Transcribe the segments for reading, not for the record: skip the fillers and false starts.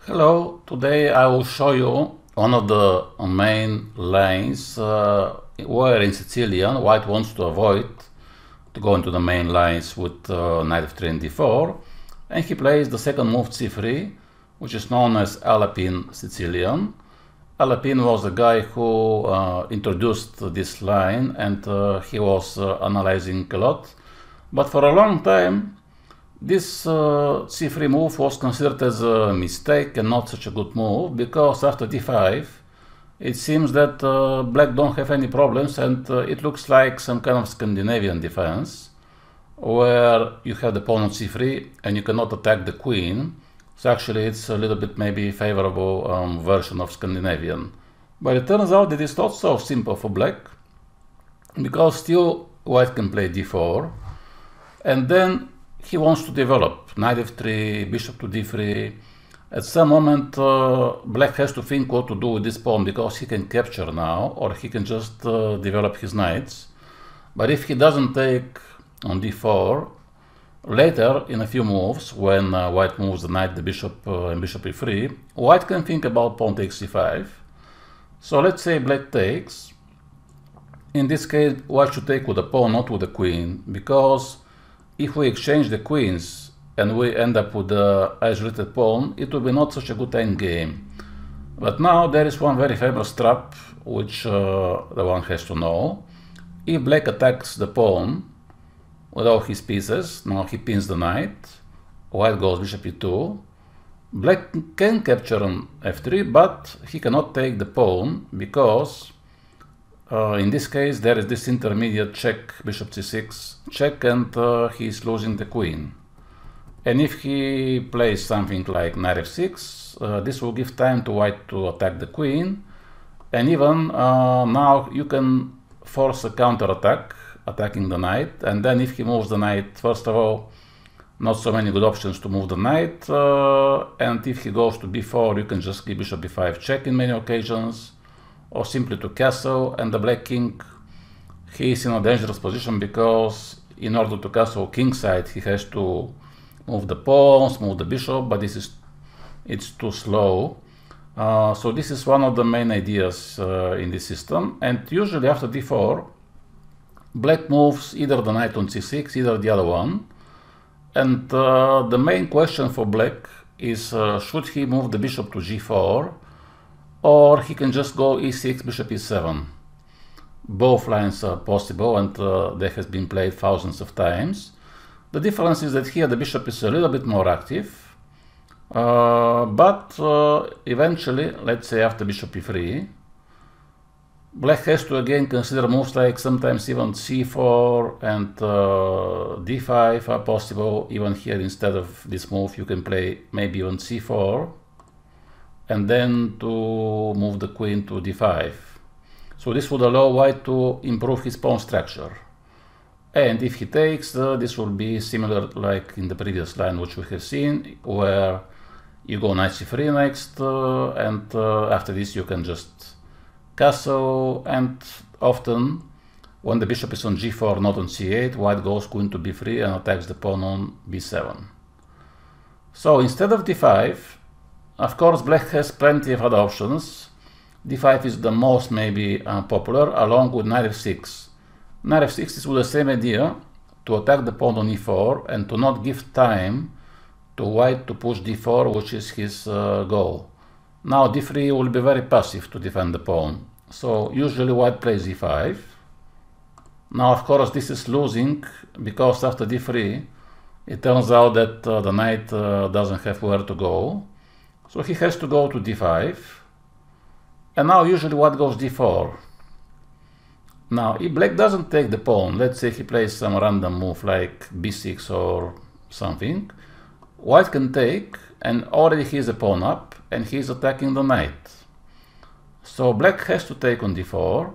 Hello, today I will show you one of the main lines where in Sicilian white wants to avoid to go into the main lines with knight f3 and d4, and he plays the second move c3, which is known as Alapin Sicilian. Alapin was the guy who introduced this line, and he was analyzing a lot, but for a long time this c3 move was considered as a mistake and not such a good move, because after d5 it seems that black don't have any problems, and it looks like some kind of Scandinavian defense where you have the pawn on c3 and you cannot attack the queen. So actually it's a little bit maybe favorable version of Scandinavian. But it turns out that it's not so simple for black, because still white can play d4, and then he wants to develop knight f3, bishop to d3. At some moment black has to think what to do with this pawn, because he can capture now, or he can just develop his knights. But if he doesn't take on d4, later in a few moves, when white moves the knight, the bishop and bishop e3, white can think about pawn takes c5. So let's say black takes. In this case white should take with the pawn, not with the queen, because if we exchange the queens and we end up with the isolated pawn, it will be not such a good endgame. But now there is one very famous trap which the one has to know. If black attacks the pawn with all his pieces, now he pins the knight, white goes bishop e2, black can capture on f3, but he cannot take the pawn, because in this case there is this intermediate check, bishop c6 check, and he is losing the queen. And if he plays something like knight f6, this will give time to white to attack the queen, and even now you can force a counter attack, attacking the knight. And then if he moves the knight, first of all, not so many good options to move the knight, and if he goes to b4, you can just give bishop b5 check in many occasions, or simply to castle, and the black king, he is in a dangerous position, because in order to castle kingside he has to move the pawns, move the bishop, but it's too slow. So this is one of the main ideas in this system. And usually after d4 black moves either the knight on c6, either the other one, and the main question for black is should he move the bishop to g4, or he can just go e6, bishop e7. Both lines are possible, and they have been played thousands of times. The difference is that here the bishop is a little bit more active, but eventually, let's say after bishop e3, black has to again consider moves like sometimes even c4 and d5 are possible. Even here, instead of this move, you can play maybe on c4, and then to move the queen to d5. So this would allow white to improve his pawn structure. And if he takes, this will be similar like in the previous line which we have seen, where you go knight c3 next, and after this you can just castle, and often when the bishop is on g4, not on c8, white goes queen to b3 and attacks the pawn on b7. So instead of d5, of course black has plenty of other options. d5 is the most maybe popular, along with knight f6. Knight f6 is with the same idea, to attack the pawn on e4 and to not give time to white to push d4, which is his goal. Now d3 will be very passive to defend the pawn, so usually white plays e5. Now of course this is losing, because after d3 it turns out that the knight doesn't have where to go, so he has to go to d5, and now usually white goes d4. Now if black doesn't take the pawn, let's say he plays some random move like b6 or something, white can take, and already he is a pawn up, and he is attacking the knight. So black has to take on d4.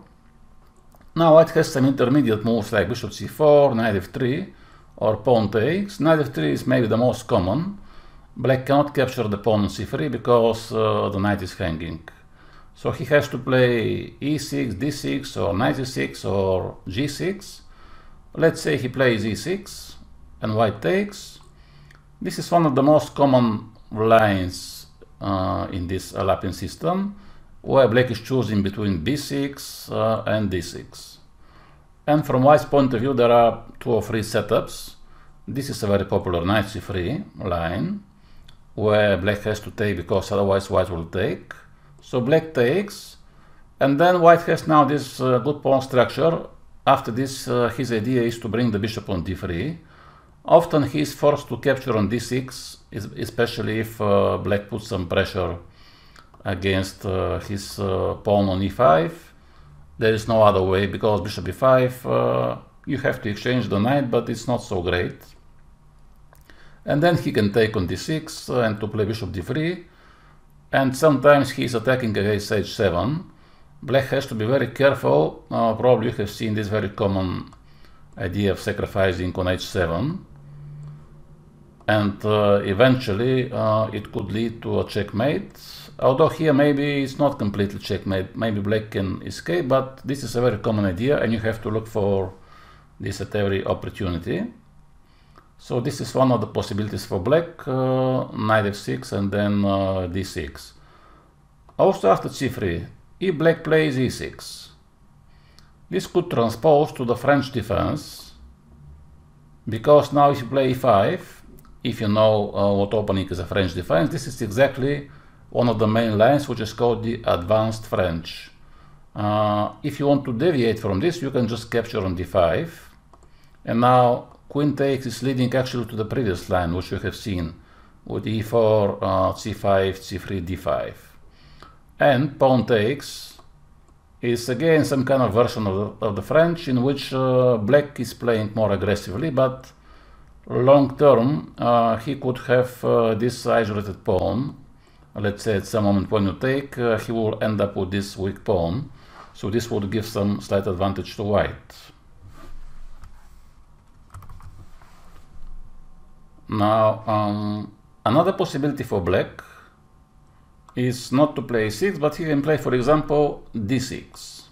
Now white has some intermediate moves like bishop c4, knight f3, or pawn takes. Knight f3 is maybe the most common. Black cannot capture the pawn on c3 because the knight is hanging. So he has to play e6, d6, or knight e6, or g6. Let's say he plays e6 and white takes. This is one of the most common lines in this lapping system, where black is choosing between b6 and d6. And from white's point of view, there are 2 or 3 setups. This is a very popular knight c3 line, where black has to take because otherwise white will take. So black takes, and then white has now this good pawn structure. After this, his idea is to bring the bishop on d3. Often he is forced to capture on d6, especially if black puts some pressure against his pawn on e5. There is no other way, because bishop e5, you have to exchange the knight, but it's not so great. And then he can take on d6 and to play bishop d3. And sometimes he is attacking against h7. Black has to be very careful. Probably you have seen this very common idea of sacrificing on h7. And eventually it could lead to a checkmate. Although here maybe it's not completely checkmate. Maybe black can escape, but this is a very common idea and you have to look for this at every opportunity. So this is one of the possibilities for black, knight f6 and then d6. Also after c3, if black plays e6, this could transpose to the French defense, because now if you play e5, if you know what opening is a French defense, this is exactly one of the main lines, which is called the advanced French. If you want to deviate from this, you can just capture on d5, and now queen takes is leading actually to the previous line, which we have seen with e4, c5, c3, d5. And pawn takes is again some kind of version of the French, in which black is playing more aggressively, but long term he could have this isolated pawn. Let's say at some moment when you take, he will end up with this weak pawn, so this would give some slight advantage to white. Now, another possibility for black is not to play e6, but he can play, for example, d6.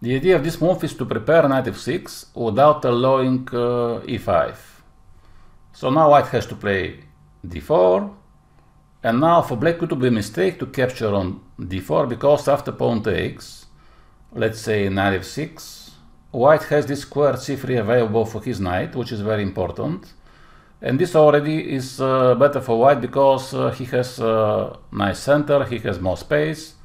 The idea of this move is to prepare knight f6 without allowing e5. So now white has to play d4, and now for black it would be a mistake to capture on d4, because after pawn takes, let's say knight f6, white has this square c3 available for his knight, which is very important. And this already is better for white, because he has a nice center, he has more space.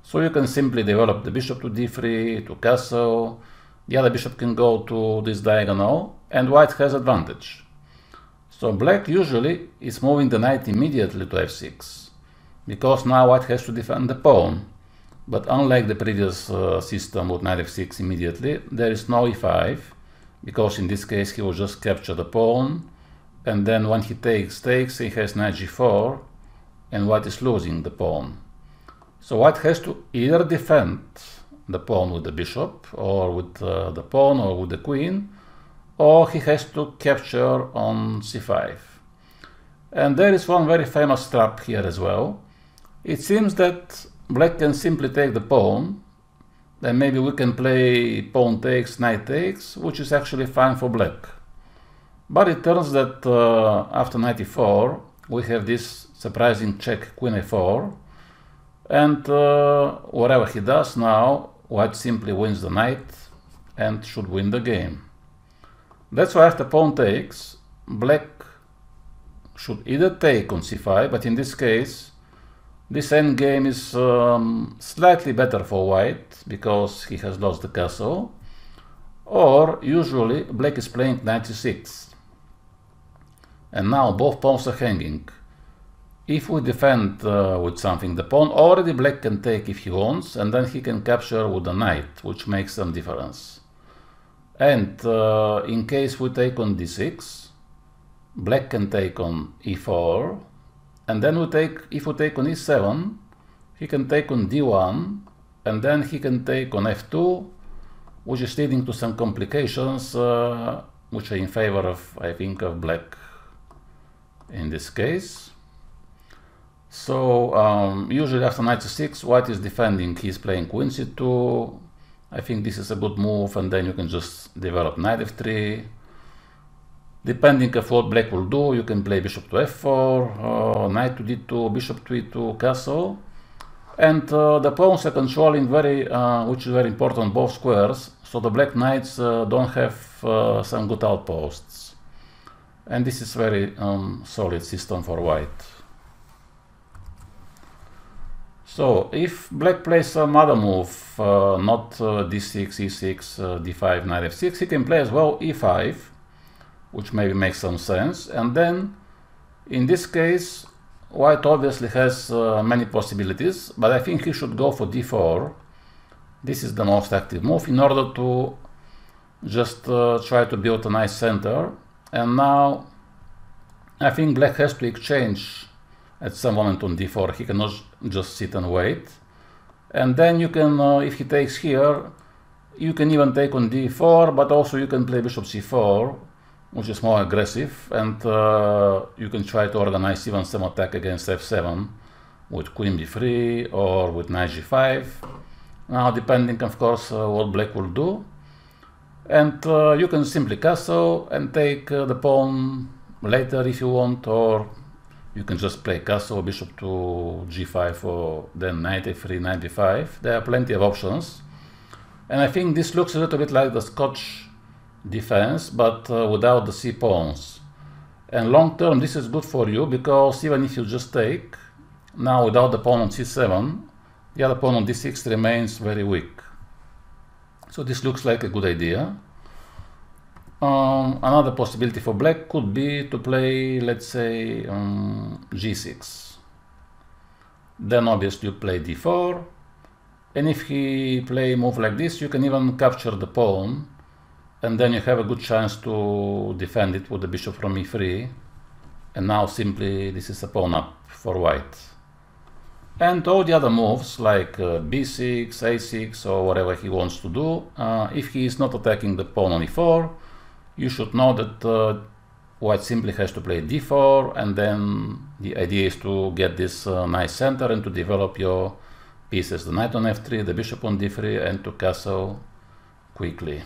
So you can simply develop the bishop to d3, to castle. The other bishop can go to this diagonal, and white has advantage. So black usually is moving the knight immediately to f6, because now white has to defend the pawn. But unlike the previous system with knight f6 immediately, there is no e5, because in this case he will just capture the pawn. And then when he takes, he has knight g4, and white is losing the pawn. So white has to either defend the pawn with the bishop, or with the pawn, or with the queen, or he has to capture on c5. And there is one very famous trap here as well. It seems that black can simply take the pawn, then maybe we can play pawn takes, knight takes, which is actually fine for black. But it turns that after knight e4, we have this surprising check queen a4, and whatever he does now, white simply wins the knight and should win the game. That's why after pawn takes, black should either take on c5, but in this case, this endgame is slightly better for white, because he has lost the castle, or usually black is playing knight c6. And now both pawns are hanging. If we defend with something, the pawn already black can take if he wants, and then he can capture with the knight, which makes some difference. And in case we take on d6, black can take on e4, and then if we take on e7, he can take on d1, and then he can take on f2, which is leading to some complications, which are in favor of, I think, of black in this case. So usually after knight c6, white is defending, he's playing queen c2. I think this is a good move, and then you can just develop knight f3. Depending on what black will do, you can play bishop to f4, knight to d2, bishop to e2, castle. And the pawns are controlling which is very important, both squares, so the black knights don't have some good outposts. And this is very solid system for white. So if black plays some other move, not d6, e6, d5, knight f6, he can play as well e5, which maybe makes some sense. And then in this case, white obviously has many possibilities, but I think he should go for d4. This is the most active move in order to just try to build a nice center. And now I think black has to exchange at some moment on d4. He cannot just sit and wait. And then you can, if he takes here, you can even take on d4, but also you can play bishop c4, which is more aggressive, and you can try to organize even some attack against f7 with queen b3 or with knight g5. Now, depending, of course, what black will do. And you can simply castle and take the pawn later if you want, or you can just play castle, bishop to g5, or then knight a3, knight d5. There are plenty of options. And I think this looks a little bit like the Scotch defense, but without the c pawns. And long term, this is good for you, because even if you just take, now without the pawn on c7, the other pawn on d6 remains very weak. So this looks like a good idea. Another possibility for black could be to play, let's say, g6. Then obviously you play d4, and if he play a move like this, you can even capture the pawn, and then you have a good chance to defend it with the bishop from e3. And now simply this is a pawn up for white. And all the other moves like b6, a6, or whatever he wants to do, if he is not attacking the pawn on e4, you should know that white simply has to play d4, and then the idea is to get this nice center and to develop your pieces, the knight on f3, the bishop on d3, and to castle quickly.